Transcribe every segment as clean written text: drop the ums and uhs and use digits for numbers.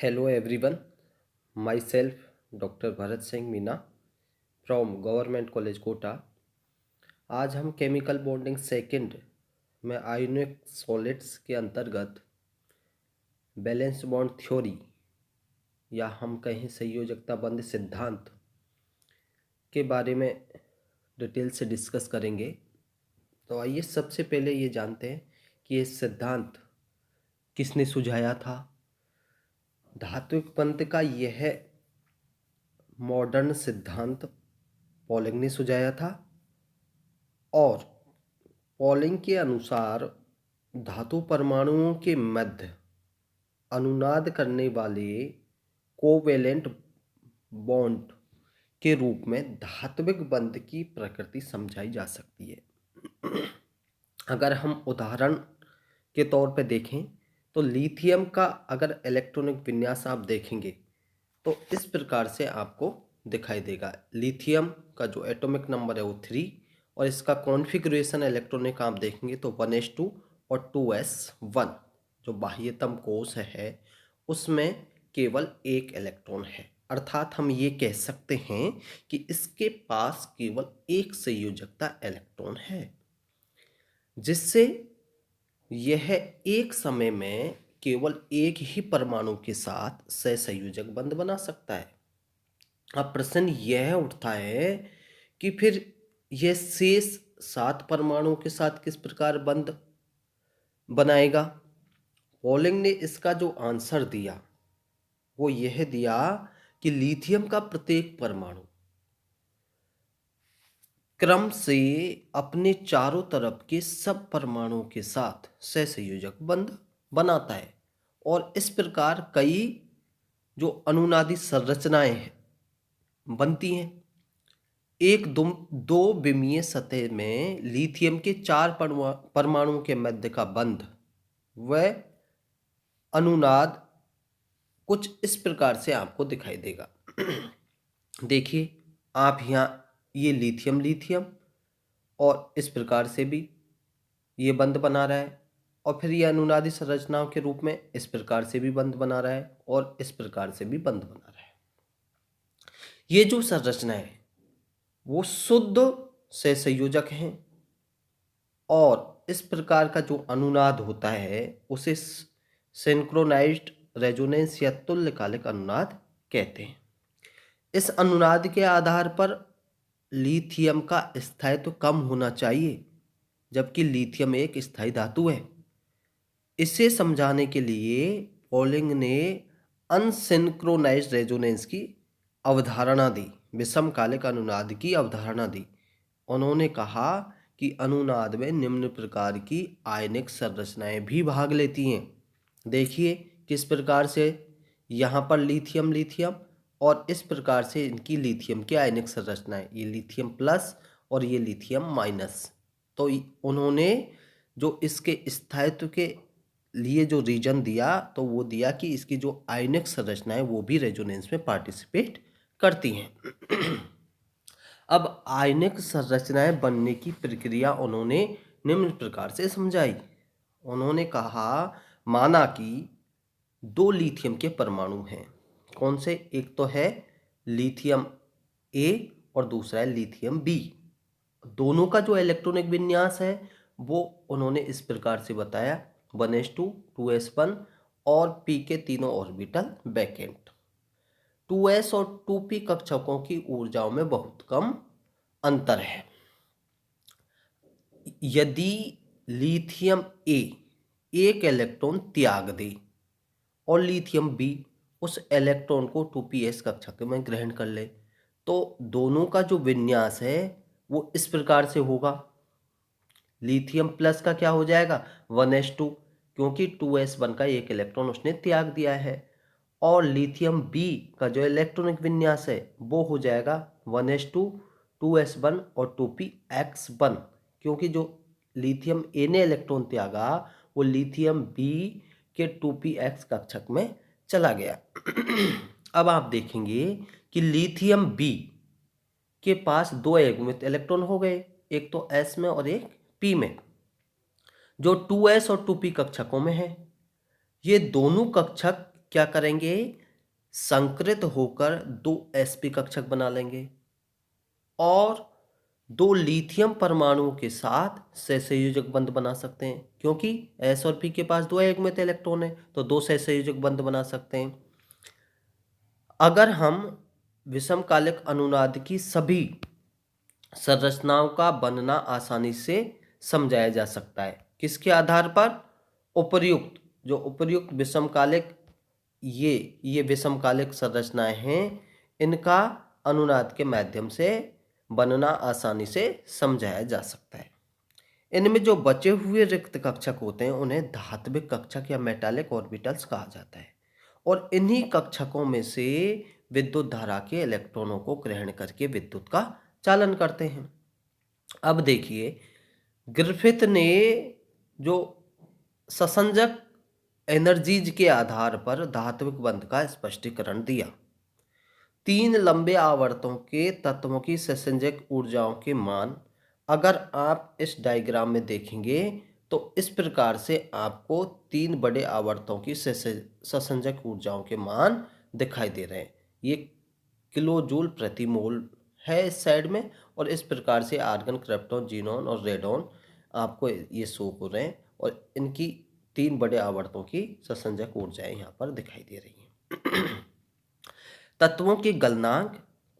Hello everyone, myself Dr. Bharat Singh Meena from Government College Kota। आज हम chemical bonding second में ionic solids के अंतर्गत valence bond theory या हम कहें संयोजकता बंध सिद्धांत के बारे में डिटेल से डिस्कस करेंगे। तो आइए सबसे पहले ये जानते हैं कि ये सिद्धांत किसने सुझाया था। धात्विक बंध का यह मॉडर्न सिद्धांत पॉलिंग ने सुझाया था और पॉलिंग के अनुसार धातु परमाणुओं के मध्य अनुनाद करने वाले कोवेलेंट बॉन्ड के रूप में धात्विक बंध की प्रकृति समझाई जा सकती है। अगर हम उदाहरण के तौर पर देखें तो लिथियम का अगर इलेक्ट्रॉनिक विन्यास आप देखेंगे तो इस प्रकार से आपको दिखाई देगा। लिथियम का जो एटॉमिक नंबर है वो 3 और इसका कॉन्फ़िगरेशन इलेक्ट्रॉनिक आप देखेंगे तो 1s2 और 2s1। जो बाह्यतम कोश है उसमें केवल एक इलेक्ट्रॉन है, अर्थात हम ये कह सकते हैं कि इसके पास केवल एक संयोजकता इलेक्ट्रॉन है, जिससे यह एक समय में केवल एक ही परमाणु के साथ सहसंयोजक बंध बना सकता है। अब प्रश्न यह उठता है कि फिर यह शेष 7 परमाणुओं के साथ किस प्रकार बंध बनाएगा। पॉलिंग ने इसका जो आंसर दिया वो यह दिया कि लिथियम का प्रत्येक परमाणु क्रम से अपने चारों तरफ के सब परमाणुओं के साथ सहसंयोजक बंध बनाता है और इस प्रकार कई जो अनुनादी संरचनाएं बनती हैं। एक दो विमीय सतह में लिथियम के 4 परमाणुओं के मध्य का बंध वह अनुनाद कुछ इस प्रकार से आपको दिखाई देगा। देखिए आप यहाँ ये लिथियम और इस प्रकार से भी ये बंध बना रहा है और फिर ये अनुनादी संरचनाओं के रूप में इस प्रकार से भी बंध बना रहा है और इस प्रकार से भी बंध बना रहा है। ये जो संरचना है वो शुद्ध सहसंयोजक हैं और इस प्रकार का जो अनुनाद होता है उसे सिंक्रोनाइज्ड रेजोनेंस या तुल्यकालिक अनुनाद कहते हैं। इस अनुनाद के आधार पर लिथियम का स्थायित्व कम होना चाहिए, जबकि लिथियम एक स्थायी धातु है। इसे समझाने के लिए पॉलिंग ने अनसिंक्रोनाइज्ड रेजोनेंस की अवधारणा दी, विषमकालिक अनुनाद की अवधारणा दी। उन्होंने कहा कि अनुनाद में निम्न प्रकार की आयनिक संरचनाएं भी भाग लेती हैं। देखिए किस प्रकार से यहाँ पर लिथियम और इस प्रकार से इनकी लिथियम की आयनिक संरचनाएं, ये लिथियम प्लस और ये लिथियम माइनस। तो उन्होंने जो इसके स्थायित्व के लिए जो रीजन दिया तो वो दिया कि इसकी जो आयनिक संरचना है वो भी रेजोनेंस में पार्टिसिपेट करती हैं। अब आयनिक संरचनाएं बनने की प्रक्रिया उन्होंने निम्न प्रकार से समझाई। उन्होंने कहा माना कि 2 लिथियम के परमाणु हैं। कौन से? एक तो है लिथियम ए और दूसरा है लिथियम बी। दोनों का जो इलेक्ट्रॉनिक विन्यास है वो उन्होंने इस प्रकार से बताया 1s2 2s1 और p के तीनों ऑर्बिटल वैकेंट। 2s और 2p कक्षकों की ऊर्जाओं में बहुत कम अंतर है। यदि लिथियम ए एक इलेक्ट्रॉन त्याग दे और लिथियम बी उस इलेक्ट्रॉन को 2ps कक्षक में ग्रहण कर ले तो दोनों का जो विन्यास है वो इस प्रकार से होगा। लिथियम प्लस का क्या हो जाएगा 1s2, क्योंकि 2s1 का एक इलेक्ट्रॉन उसने त्याग दिया है, और लिथियम बी का जो इलेक्ट्रॉनिक विन्यास है वो हो जाएगा 1s2 2s1 और 2px1, क्योंकि जो लिथियम ए ने इलेक्ट्रॉन त्यागा वो लिथियम बी के 2px कक्षक में चला गया। अब आप देखेंगे कि लिथियम बी के पास 2 युग्मित इलेक्ट्रॉन हो गए, एक तो s में और एक p में, जो 2s और 2p कक्षकों में है। ये दोनों कक्षक क्या करेंगे, संकृत होकर 2 sp कक्षक बना लेंगे और 2 लिथियम परमाणुओं के साथ सहसंयोजक बंध बना सकते हैं, क्योंकि s और p के पास 2 अयुग्मित इलेक्ट्रॉन है तो 2 सहसंयोजक बंध बना सकते हैं। अगर हम विषमकालिक अनुनाद की सभी संरचनाओं का बनना आसानी से समझाया जा सकता है, किसके आधार पर, उपर्युक्त विषमकालिक ये विषमकालिक संरचनाएं हैं, इनका अनुनाद के माध्यम से बनना आसानी से समझाया जा सकता है। इनमें जो बचे हुए रिक्त कक्षक होते हैं उन्हें धात्विक कक्षक या मेटालिक ऑर्बिटल्स कहा जाता है और इन्हीं कक्षकों में से विद्युत धारा के इलेक्ट्रॉनों को ग्रहण करके विद्युत का चालन करते हैं। अब देखिए, ग्रिफिथ ने जो ससंजक एनर्जीज के आधार पर धात्विक बंध का स्पष्टीकरण दिया। 3 लंबे आवर्तों के तत्वों की ससंजक ऊर्जाओं के मान अगर आप इस डायग्राम में देखेंगे तो इस प्रकार से आपको 3 बड़े आवर्तों की ससंजक ऊर्जाओं के मान दिखाई दे रहे हैं। ये किलो जूल प्रति मोल है इस साइड में और इस प्रकार से आर्गन, क्रिप्टॉन, जीनॉन और रेडॉन आपको ये शो हो रहे हैं और इनकी 3 बड़े आवर्तों की ससंजक ऊर्जाएं यहाँ पर दिखाई दे रही हैं। तत्वों के गलनांक,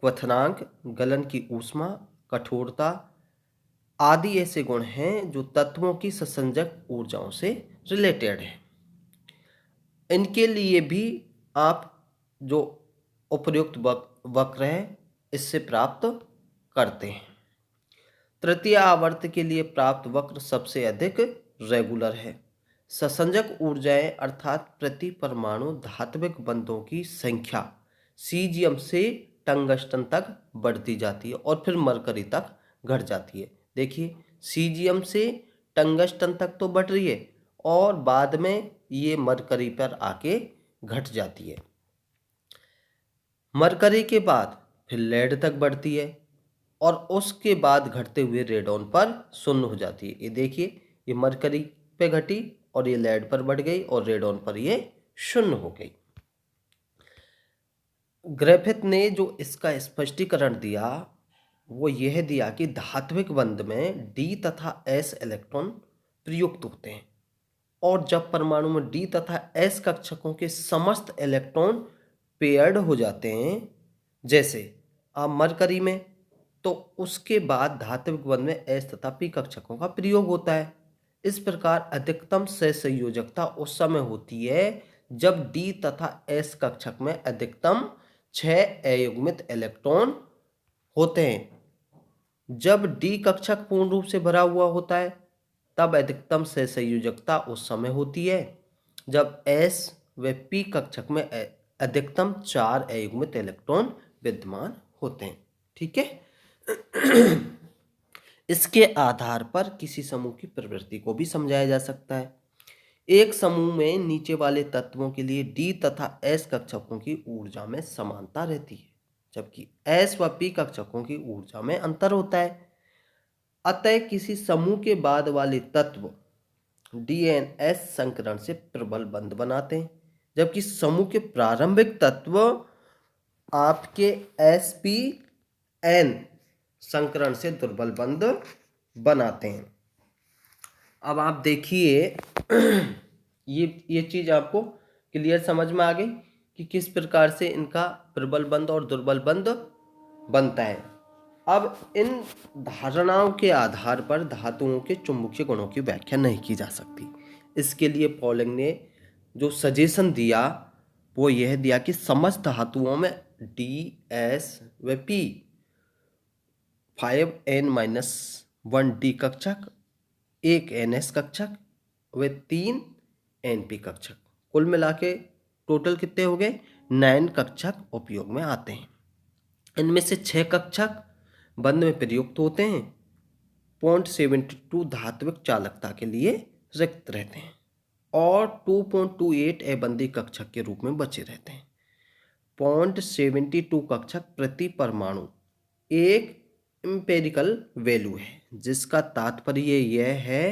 क्वथनांक, गलन की ऊष्मा, कठोरता आदि ऐसे गुण हैं जो तत्वों की ससंजक ऊर्जाओं से रिलेटेड है। इनके लिए भी आप जो उपर्युक्त वक्र है इससे प्राप्त करते हैं। तृतीय आवर्त के लिए प्राप्त वक्र सबसे अधिक रेगुलर है। ससंजक ऊर्जाएं अर्थात प्रति परमाणु धात्विक बंधों की संख्या सीजियम से टंगस्टन तक बढ़ती जाती है और फिर मरकरी तक घट जाती है। देखिए, सीजियम से टंगस्टन तक तो बढ़ रही है और बाद में ये मरकरी पर आके घट जाती है। मरकरी के बाद फिर लेड तक बढ़ती है और उसके बाद घटते हुए रेडॉन पर शून्य हो जाती है। ये देखिए, ये मरकरी पे घटी और ये लेड पर बढ़ गई और रेडॉन पर ये शून्य हो गई। ग्रिफिथ ने जो इसका स्पष्टीकरण दिया वो यह दिया कि धात्विक बंध में d तथा s इलेक्ट्रॉन प्रयुक्त होते हैं और जब परमाणु में d तथा s कक्षकों के समस्त इलेक्ट्रॉन पेयर्ड हो जाते हैं, जैसे आप मरकरी में, तो उसके बाद धात्विक बंध में s तथा p कक्षकों का प्रयोग होता है। इस प्रकार अधिकतम सहसंयोजकता उस समय होती है जब d तथा s कक्षक में अधिकतम 6 अयुग्मित इलेक्ट्रॉन होते हैं। जब d कक्षक पूर्ण रूप से भरा हुआ होता है तब अधिकतम सहसंयोजकता उस समय होती है जब s व p कक्षक में अधिकतम 4 अयुग्मित इलेक्ट्रॉन विद्यमान होते हैं। ठीक है। इसके आधार पर किसी समूह की प्रवृत्ति को भी समझाया जा सकता है। एक समूह में नीचे वाले तत्वों के लिए d तथा s कक्षकों की ऊर्जा में समानता रहती है जबकि s व p कक्षकों की ऊर्जा में अंतर होता है। अतः किसी समूह के बाद वाले तत्व DNS संकरण से प्रबल बंध बनाते हैं जबकि समूह के प्रारंभिक तत्व आपके SPN संकरण से दुर्बल बंध बनाते हैं। अब आप देखिए, ये चीज आपको क्लियर समझ में आ गई कि किस प्रकार से इनका प्रबल बंध और दुर्बल बंध बनता है। अब इन धारणाओं के आधार पर धातुओं के चुंबकीय गुणों की व्याख्या नहीं की जा सकती। इसके लिए पॉलिंग ने जो सजेशन दिया वो यह दिया कि समस्त धातुओं में DS व P 5n-1 D कक्षक, 1 NS कक्षक व 3 NP कक्षक, कुल मिला के टोटल कितने हो गए, 9 कक्षक उपयोग में आते हैं। इनमें से 6 कक्षक बंध में प्रयुक्त होते हैं। 0.72 धात्विक चालकता के लिए रिक्त रहते हैं और 2.28 अबंधी कक्षक के रूप में बचे रहते हैं। 0.72 कक्षक प्रति परमाणु एक एम्पिरिकल वैल्यू है जिसका तात्पर्य यह है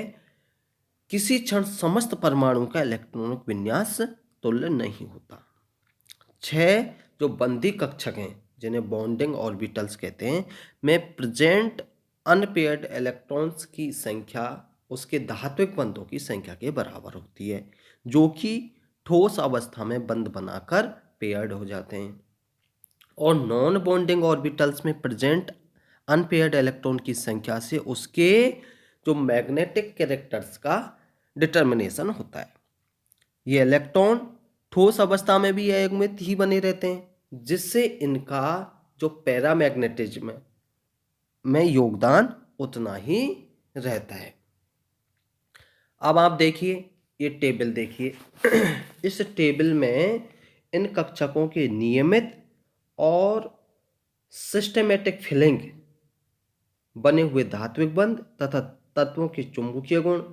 किसी क्षण समस्त परमाणु का इलेक्ट्रॉनिक विन्यास तुल्य नहीं होता। 6 जो बंदी कक्षक हैं जिन्हें बॉन्डिंग ऑर्बिटल्स कहते हैं में प्रेजेंट अनपेयर्ड इलेक्ट्रॉन्स की संख्या उसके धात्विक बंधों की संख्या के बराबर होती है, जो कि ठोस अवस्था में बंध बनाकर पेयर्ड हो जाते हैं। और नॉन बॉन्डिंग ऑर्बिटल्स में प्रेजेंट अनपेयर्ड इलेक्ट्रॉन की संख्या से उसके जो मैग्नेटिक कैरेक्टर्स का डिटर्मिनेशन होता है। ये इलेक्ट्रॉन ठोस अवस्था में भी अयुग्मित ही बने रहते हैं, जिससे इनका जो पैरामैग्नेटिज्म में योगदान उतना ही रहता है। अब आप देखिए, ये टेबल देखिए। इस टेबल में इन कक्षकों के नियमित और सिस्टेमेटिक फिलिंग, बने हुए धात्विक बंध तथा तत्वों के चुंबकीय गुण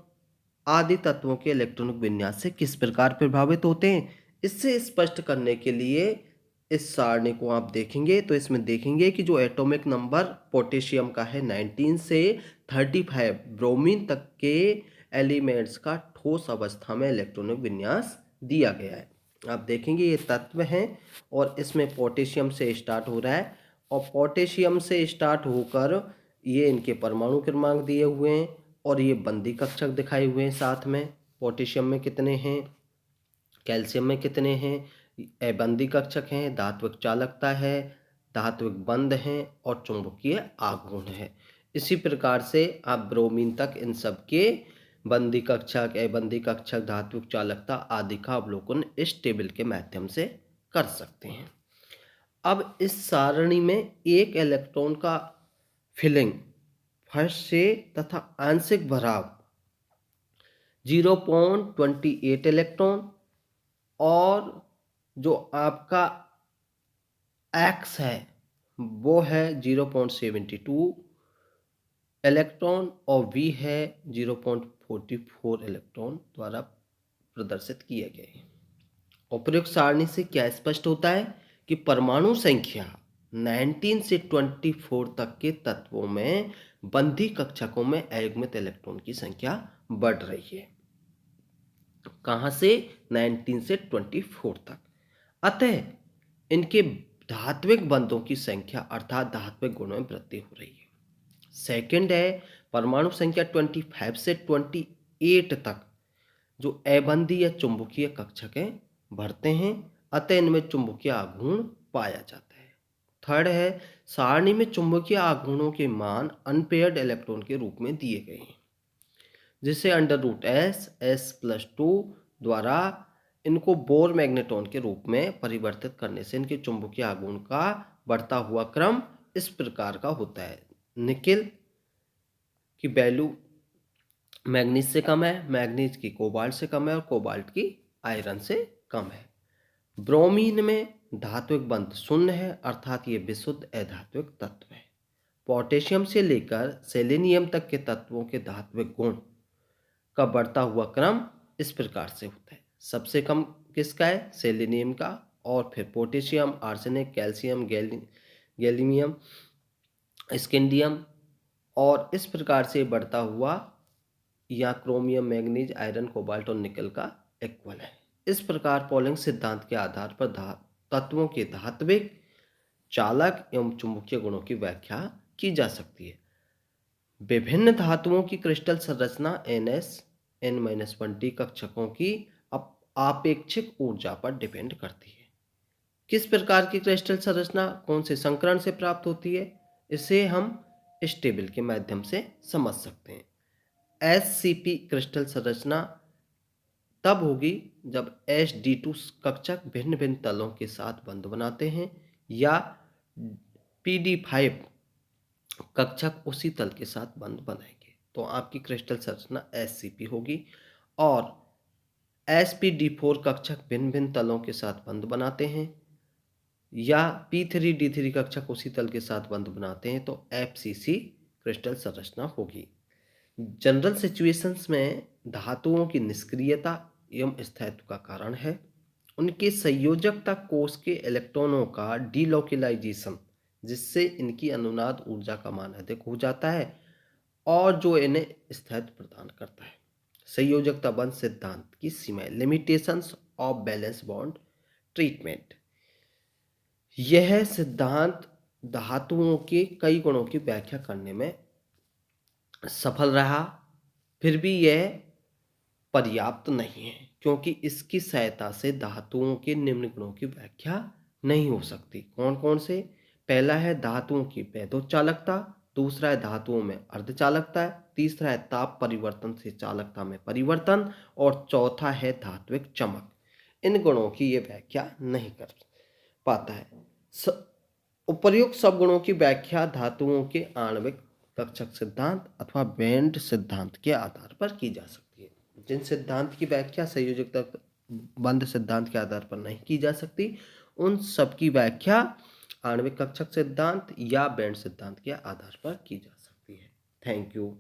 आदि तत्वों के इलेक्ट्रॉनिक विन्यास से किस प्रकार प्रभावित होते हैं, इससे स्पष्ट करने के लिए इस सारणी को आप देखेंगे तो इसमें देखेंगे कि जो एटॉमिक नंबर पोटेशियम का है 19 से 35 ब्रोमीन तक के एलिमेंट्स का ठोस अवस्था में इलेक्ट्रॉनिक विन्यास दिया गया है। आप देखेंगे ये तत्व हैं और इसमें पोटेशियम से स्टार्ट हो रहा है और पोटेशियम से स्टार्ट होकर ये इनके परमाणु क्रमांक दिए हुए हैं और ये बंदी कक्षक दिखाए हुए हैं साथ में। पोटेशियम में कितने हैं, कैल्शियम में कितने हैं, अबंदी कक्षक हैं, धात्विक चालकता है, धात्विक बंध हैं और चुंबकीय आघूर्ण है। इसी प्रकार से आप ब्रोमीन तक इन सब के बंदी कक्षक, अबंदी कक्षक, धात्विक चालकता आदि का अवलोकन इस टेबल के माध्यम से कर सकते हैं। अब इस सारणी में एक इलेक्ट्रॉन का फिलिंग फर्स्ट से तथा आंशिक भराव 0.28 इलेक्ट्रॉन और जो आपका एक्स है वो है 0.72 इलेक्ट्रॉन और वी है 0.44 इलेक्ट्रॉन द्वारा प्रदर्शित किए गए। उपयुक्त सारणी से क्या स्पष्ट होता है कि परमाणु संख्या 19 से 24 तक के तत्वों में बंधी कक्षकों में अयुग्मित इलेक्ट्रॉन की संख्या बढ़ रही है। कहां से? 19 से 24 तक। अतः इनके धात्विक बंधों की संख्या अर्थात धात्विक गुणों में वृद्धि हो रही है। सेकंड है परमाणु संख्या 25 से 28 तक जो अबंधी या चुंबकीय कक्षक हैं बढ़ते हैं, अतः इनमें चुंबकीय आघूर्ण पाया जाता है। थर्ड है सारणी में चुंबकीय आघूर्णों के मान अनपेयर्ड इलेक्ट्रॉन के रूप में दिए गए हैं, जिसे √s+2 द्वारा इनको बोर मैग्नेट्रॉन के रूप में परिवर्तित करने से इनके चुंबकीय आघूर्ण का बढ़ता हुआ क्रम इस प्रकार का होता है। निकेल की वैल्यू मैग्नीज से कम है, मैग्नीज की कोबाल्ट से कम है और कोबाल्ट की आयरन से कम है। ब्रोमीन में धात्विक बंध शून्य है अर्थात ये विशुद्ध अधात्विक तत्व है। पोटेशियम से लेकर सेलेनियम तक के तत्वों के धात्विक गुण का बढ़ता हुआ क्रम इस प्रकार से होता है। सबसे कम किसका है? सेलेनियम का, और फिर potassium, arsenic, calcium, gallium, scandium, और इस प्रकार से बढ़ता हुआ या क्रोमियम, मैग्नीज, आयरन, कोबाल्ट और निकल का इक्वल है। इस प्रकार पॉलिंग सिद्धांत के आधार पर तत्वों के धात्विक, चालक एवं चुंबकीय गुणों की व्याख्या की जा सकती है। विभिन्न धातुओं की क्रिस्टल संरचना n-1 कक्षकों की आपेक्षिक ऊर्जा पर डिपेंड करती है। किस प्रकार की क्रिस्टल संरचना कौन से संकरण से प्राप्त होती है, इसे हम इस टेबल के माध्यम से समझ सकते हैं। SCP क्रिस्टल संरचना तब होगी जब HD2 कक्षक भिन्न भिन्न तलों के साथ बंध बनाते हैं या PD5 कक्षक उसी तल के साथ बंध बनाएंगे तो आपकी क्रिस्टल संरचना SCP होगी। और SP-D4 कक्षक भिन्न भिन्न तलों के साथ बंध बनाते हैं या P3-D3 कक्षक उसी तल के साथ बंध बनाते हैं तो FCC क्रिस्टल संरचना होगी। जनरल सिचुएशंस में धातुओं की निष्क्रियता एवं स्थायित्व का कारण है उनके संयोजकता कोष के इलेक्ट्रॉनों का डीलोकलाइजेशन, जिससे इनकी अनुनाद ऊर्जा का मान अधिक हो जाता है और जो इन्हें स्थायित्व प्रदान करता है। संयोजकता बंध सिद्धांत की सीमाएं, limitations of valence bond treatment. यह सिद्धांत धातुओं के कई गुणों की व्याख्या करने में सफल रहा, फिर भी यह पर्याप्त नहीं है, क्योंकि इसकी सहायता से धातुओं के निम्न गुणों की व्याख्या नहीं हो सकती। कौन कौन से? पहला है धातुओं की वैधोच्चालकता, दूसरा है धातुओं में अर्धचालकता, तीसरा है ताप परिवर्तन से चालकता में परिवर्तन, और चौथा है धात्विक चमक। इन गुणों की यह व्याख्या नहीं कर पाता है। उपर्युक्त सब गुणों की व्याख्या धातुओं के आणविक कक्षक सिद्धांत अथवा बैंड सिद्धांत के आधार पर की जा सकती है। जिन सिद्धांत की व्याख्या संयोजकता बंध सिद्धांत के आधार पर नहीं की जा सकती, उन सब की व्याख्या आणविक कक्षक सिद्धांत या बैंड सिद्धांत के आधार पर की जा सकती है। Thank you.